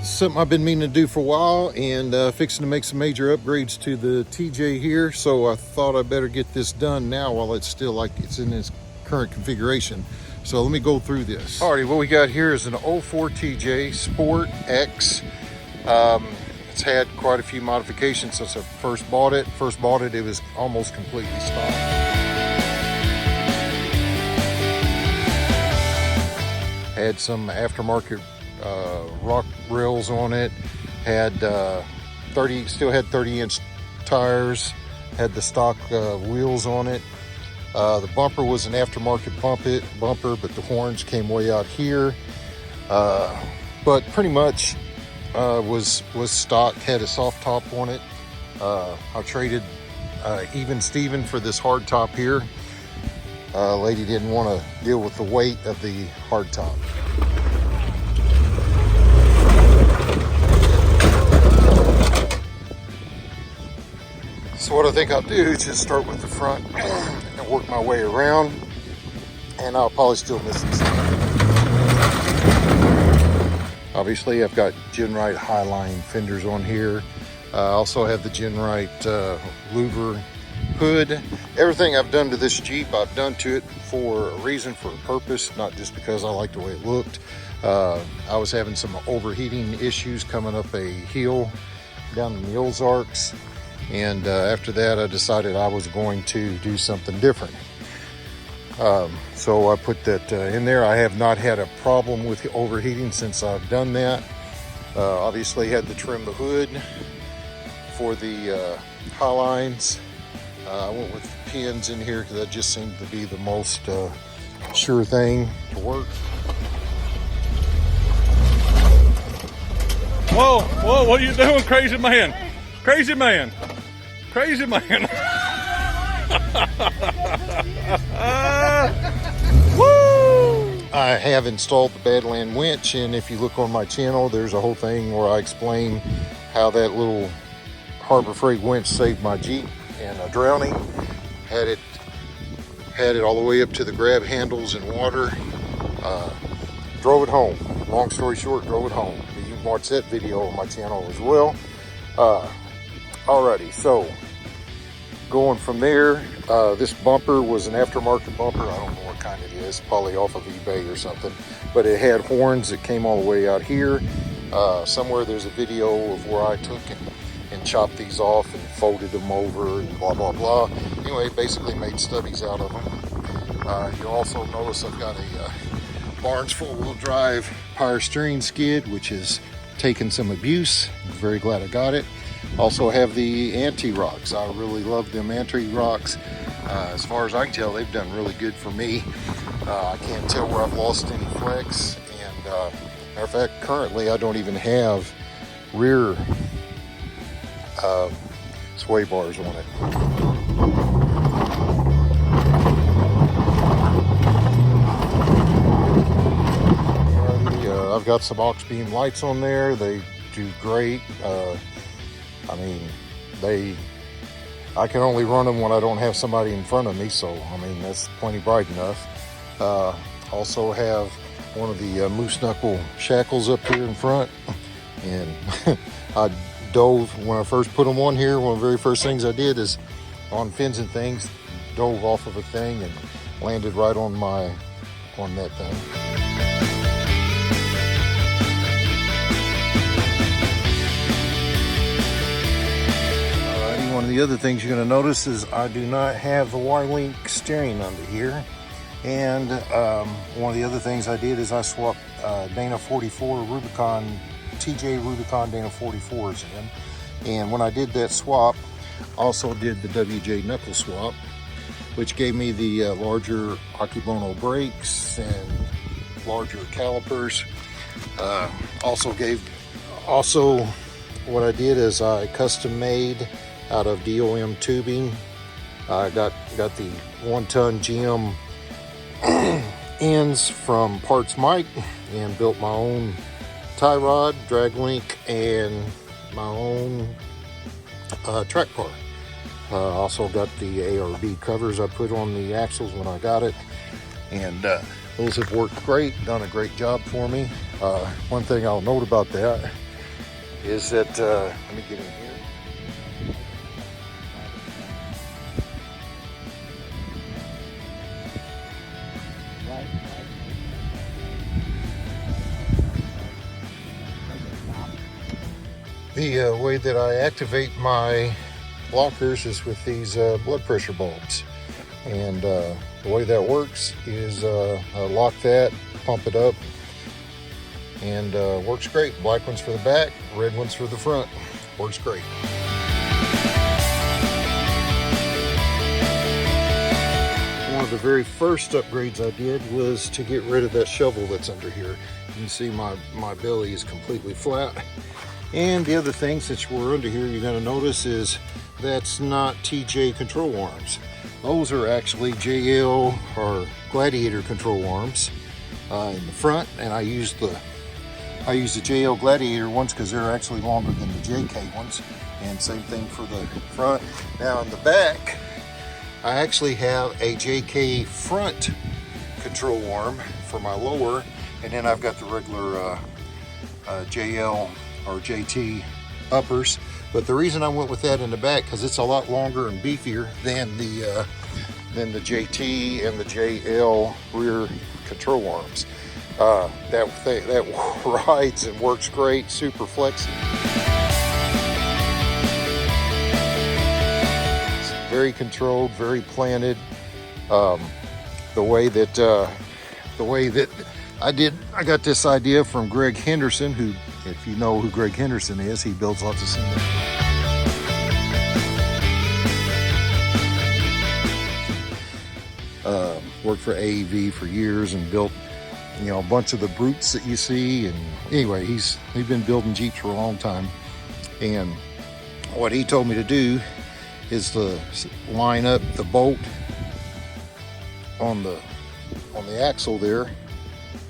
Something I've been meaning to do for a while, and fixing to make some major upgrades to the TJ here, so I thought I better get this done now while it's still like it's in its current configuration. So let me go through this. Alrighty, what we got here is an 04 TJ Sport X. It's had quite a few modifications since I first bought it. It was almost completely stock. Had some aftermarket rock rails on it. Had still had 30-inch tires. Had the stock wheels on it. The bumper was an aftermarket bumper, but the horns came way out here. But pretty much was stock. Had a soft top on it. I traded even Steven for this hard top here. Lady didn't want to deal with the weight of the hard top. So what I think I'll do is just start with the front and work my way around, and I'll probably still miss some stuff. Obviously I've got GenRight highline fenders on here. I also have the GenRight louver hood. Everything I've done to this Jeep, I've done to it for a reason, for a purpose, not just because I like the way it looked. I was having some overheating issues coming up a hill down in the Ozarks. And after that, I decided I was going to do something different. So I put that in there. I have not had a problem with overheating since I've done that. Obviously had to trim the hood for the highlines. I went with pins in here because that just seemed to be the most sure thing to work. Whoa, whoa, what are you doing, crazy man? Crazy man. Crazy man. Woo! I have installed the Badland winch, and if you look on my channel, there's a whole thing where I explain how that little Harbor Freight winch saved my Jeep and a drowning. Had it all the way up to the grab handles in water. Drove it home. Long story short, drove it home. You can watch that video on my channel as well. Alrighty, so going from there, this bumper was an aftermarket bumper. I don't know what kind it is, probably off of eBay or something, but it had horns that came all the way out here. Somewhere there's a video of where I took and chopped these off and folded them over and blah blah blah. Anyway, basically made stubbies out of them. You'll also notice I've got a Barnes four-wheel drive power steering skid, which has taken some abuse. I'm very glad I got it. Also have the anti-rocks. I really love them anti-rocks. As far as I can tell, they've done really good for me. I can't tell where I've lost any flex, and matter of fact, currently I don't even have rear sway bars on it. I've got some aux beam lights on there. They do great. I mean, I can only run them when I don't have somebody in front of me, so I mean, that's plenty bright enough. Also have one of the moose knuckle shackles up here in front, and I dove, when I first put them on here, one of the very first things I did is on fins and things, dove off of a thing and landed right on that thing. One of the other things you're going to notice is I do not have the Y-link steering under here. And one of the other things I did is I swapped Dana 44 TJ Rubicon Dana 44s in. And when I did that swap, also did the WJ knuckle swap, which gave me the larger Akebono brakes and larger calipers. Also what I did is I custom made out of DOM tubing. I got the 1-ton GM ends from Parts Mike and built my own tie rod, drag link, and my own track bar. Also got the ARB covers I put on the axles when I got it, and those have worked great, done a great job for me. One thing I'll note about that is that, let me get in here. The way that I activate my lockers is with these blood pressure bulbs. And the way that works is I lock that, pump it up, and works great. Black ones for the back, red ones for the front. Works great. One of the very first upgrades I did was to get rid of that shovel that's under here. You can see my belly is completely flat. And the other thing, since we're under here, you're going to notice is that's not TJ control arms. Those are actually JL or Gladiator control arms in the front, and I use the JL Gladiator ones because they're actually longer than the JK ones, and same thing for the front. Now in the back, I actually have a JK front control arm for my lower, and then I've got the regular JL or JT uppers. But the reason I went with that in the back, because it's a lot longer and beefier than the JT and the JL rear control arms. That rides and works great, super flexible. It's very controlled, very planted. The way that I got this idea from Greg Henderson, who, if you know who Greg Henderson is, he builds lots of cement. Worked for AEV for years and built, you know, a bunch of the brutes that you see. And anyway, he's been building Jeeps for a long time. And what he told me to do is to line up the bolt on the axle there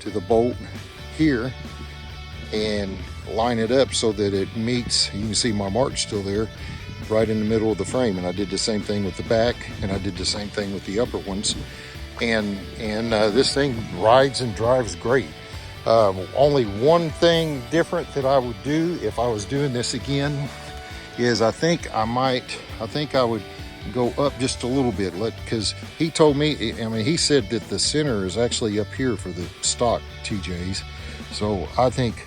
to the bolt here and line it up so that it meets, you can see my mark still there, right in the middle of the frame. And I did the same thing with the back, and I did the same thing with the upper ones. And this thing rides and drives great. Only one thing different that I would do if I was doing this again is I think I would go up just a little bit, because he told me, I mean, he said that the center is actually up here for the stock TJs. So I think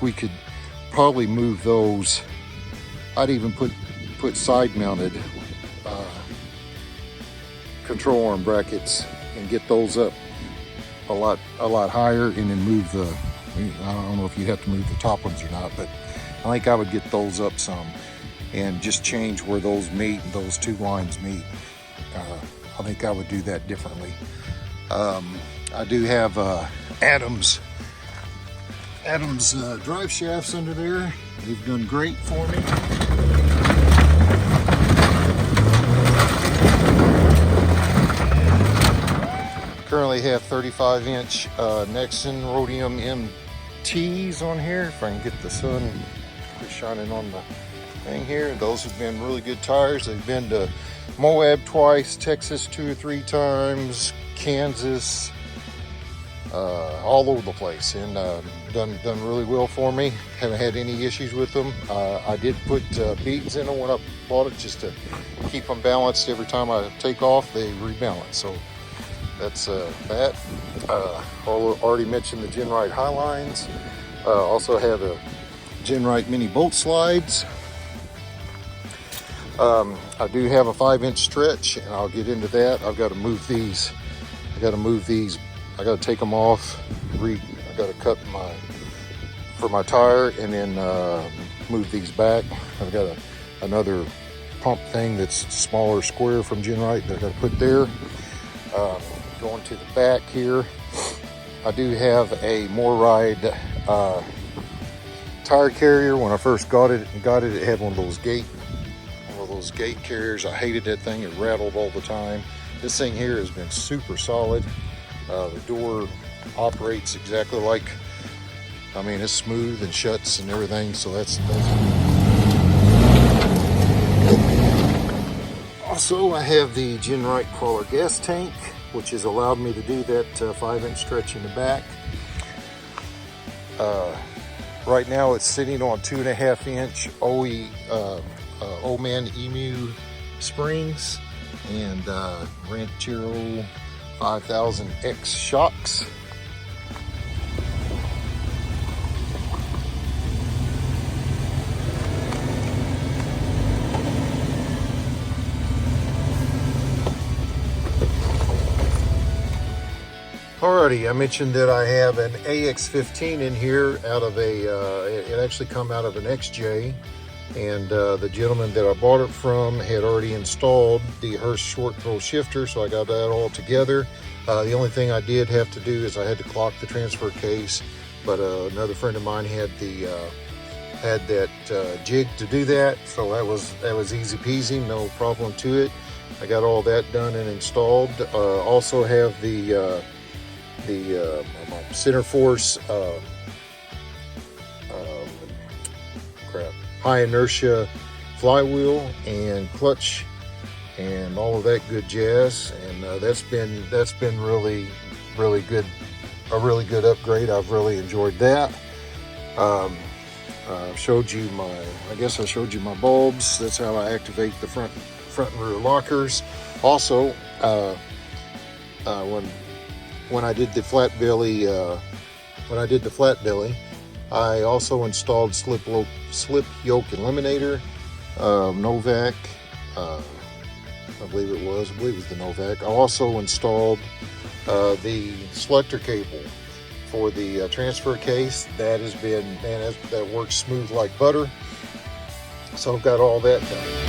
we could probably move those. I'd even put side mounted control arm brackets and get those up a lot higher, and then move the, I don't know if you have to move the top ones or not, but I think I would get those up some and just change where those meet, those two lines meet. I think I would do that differently. I do have Adams drive shafts under there. They've done great for me. Currently have 35-inch Nexon Rhodium MTs on here. If I can get the sun shining on the thing here. Those have been really good tires. They've been to Moab twice, Texas 2 or 3 times, Kansas, all over the place, and done really well for me. Haven't had any issues with them. I did put beads in them when I bought it just to keep them balanced. Every time I take off, they rebalance. So that's that. Already mentioned the GenRight highlines. Also have a GenRight mini bolt slides. I do have a 5-inch stretch, and I'll get into that. I've got to move these. I got to take them off. I got to cut for my tire, and then move these back. I've got another pump thing that's smaller square from GenRight that I got to put there. Going to the back here, I do have a MoreRide tire carrier. When I first got it, it had one of those gate carriers. I hated that thing. It rattled all the time. This thing here has been super solid. The door operates exactly like, I mean, it's smooth and shuts and everything. So that's also, I have the GenRight crawler gas tank, which has allowed me to do that 5-inch stretch in the back. Right now it's sitting on 2.5-inch Old Man Emu springs and Rancho 5000X shocks. Alrighty, I mentioned that I have an AX15 in here out of it actually come out of an XJ, and the gentleman that I bought it from had already installed the Hurst short throw shifter, so I got that all together. The only thing I did have to do is I had to clock the transfer case, but another friend of mine had that jig to do that, so that was easy peasy, no problem to it. I got all that done and installed. Also have the center force high inertia flywheel and clutch and all of that good jazz, and that's been really good, a really good upgrade. I've really enjoyed that. I showed you my bulbs. That's how I activate the front and rear lockers. Also, when I did the flat belly, I also installed slip yoke eliminator, Novak. I believe it was the Novak. I also installed the selector cable for the transfer case. That has been, man, that works smooth like butter. So I've got all that done.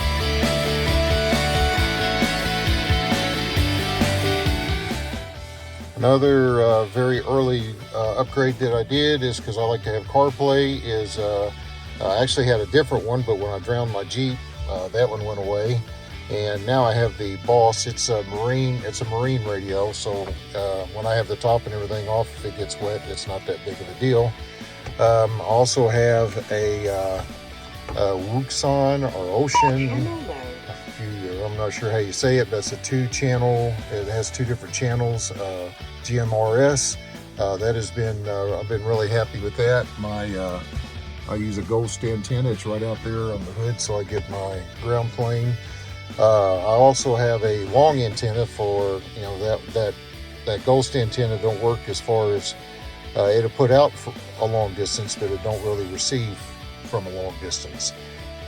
Another very early upgrade that I did is because I like to have CarPlay. Is I actually had a different one, but when I drowned my Jeep, that one went away, and now I have the Boss. It's a marine radio, so when I have the top and everything off, if it gets wet, it's not that big of a deal. I also have a Wuxon or Ocean. I'm not sure how you say it, but it's a 2-channel. It has 2 different channels. GMRS. That has been, I've been really happy with that. I use a ghost antenna. It's right out there on the hood, so I get my ground plane. I also have a long antenna for, you know, that ghost antenna don't work as far as it'll put out for a long distance, but it don't really receive from a long distance.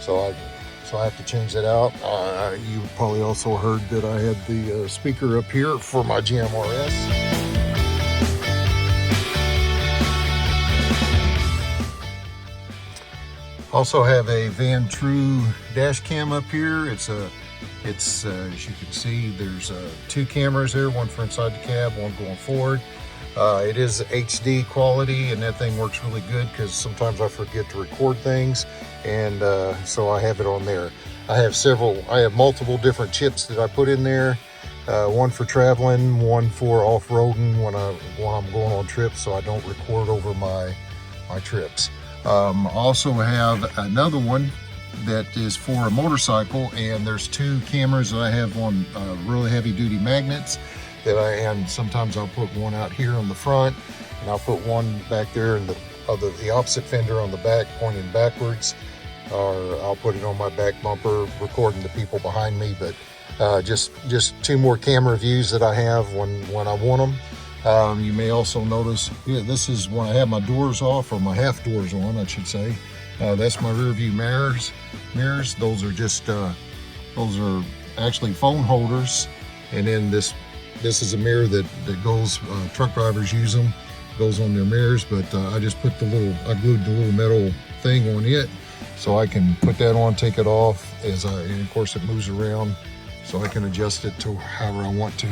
So I have to change that out. You probably also heard that I had the speaker up here for my GMRS. Also have a Van True dash cam up here. It's as you can see, there's 2 cameras there, one for inside the cab, one going forward. It is HD quality, and that thing works really good because sometimes I forget to record things, and so I have it on there. I have multiple different chips that I put in there. One for traveling, one for off-roading when I'm going on trips, so I don't record over my trips. I also have another one that is for a motorcycle, and there's 2 cameras that I have on really heavy-duty magnets. And sometimes I'll put one out here on the front, and I'll put one back there in the opposite fender on the back, pointing backwards, or I'll put it on my back bumper, recording the people behind me. But just 2 more camera views that I have when I want them. You may also notice, this is when I have my doors off, or my half doors on, I should say. That's my rear view mirrors. Those are just those are actually phone holders, and then this is a mirror that goes, truck drivers use them, goes on their mirrors, but I just put I glued the little metal thing on it, so I can put that on, take it off, and of course it moves around, so I can adjust it to however I want to.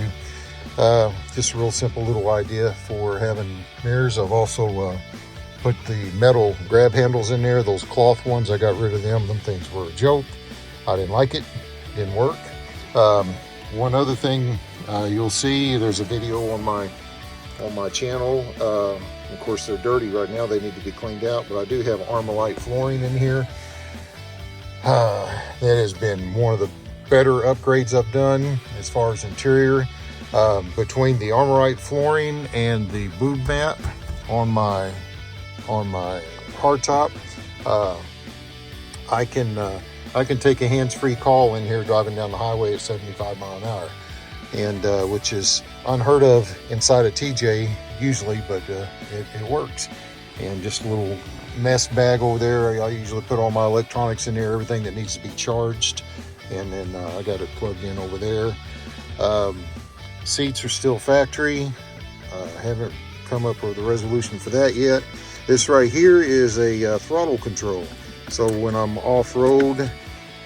Just a real simple little idea for having mirrors. I've also put the metal grab handles in there, those cloth ones. I got rid of them. Them things were a joke. I didn't like it. Didn't work. One other thing you'll see, there's a video on my channel. Of course, they're dirty right now. They need to be cleaned out, but I do have Armorlite flooring in here. That has been one of the better upgrades I've done as far as interior. Between the Armorlite flooring and the boob mat on my hardtop, I can take a hands-free call in here driving down the highway at 75 miles an hour, and which is unheard of inside a TJ usually, but it works. And just a little mess bag over there. I usually put all my electronics in there, everything that needs to be charged, and then I got it plugged in over there. Seats are still factory. Haven't come up with a resolution for that yet. This right here is a throttle control. So when I'm off-road,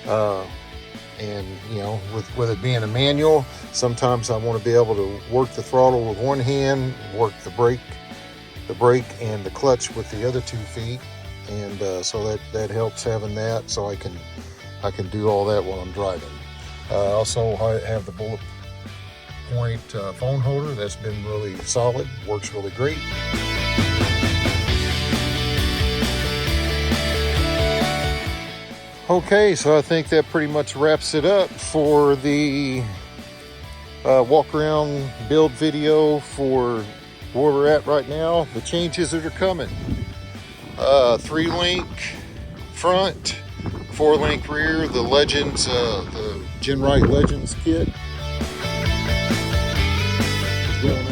and you know, with it being a manual, sometimes I want to be able to work the throttle with one hand, work the brake and the clutch with the other 2 feet, and so that helps having that, so I can do all that while I'm driving. Also, I have the bullet point phone holder. That's been really solid, works really great. Okay, so I think that pretty much wraps it up for the walk around build video for where we're at right now. The changes that are coming: 3-link front, 4-link rear, the Legends, the GenRight Legends kit is going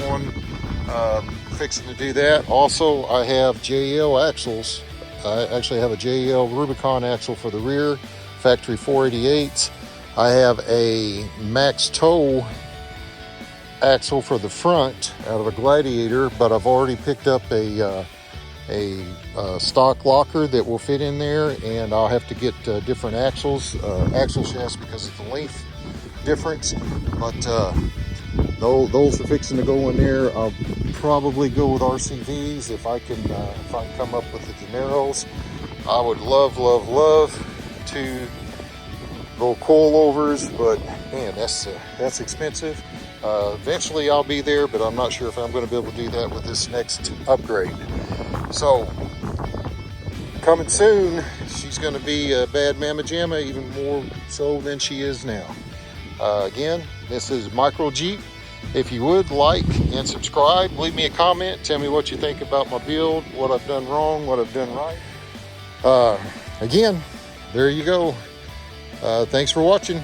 on. Fixing to do that. Also, I have JL axles. I actually have a JL Rubicon axle for the rear, factory 488s. I have a max toe axle for the front out of a Gladiator, but I've already picked up a stock locker that will fit in there, and I'll have to get different axle shafts because of the length difference. But those are fixing to go in there. I'll probably go with RCVs if I can come up with the Dineros. I would love to go coilovers, but man, that's expensive. Eventually I'll be there, but I'm not sure if I'm going to be able to do that with this next upgrade. So coming soon, she's going to be a bad mamma jamma, even more so than she is now. Again, this is Micro Jeep. If you would like and subscribe, leave me a comment, tell me what you think about my build, what I've done wrong, what I've done right. Again, there you go. Thanks for watching.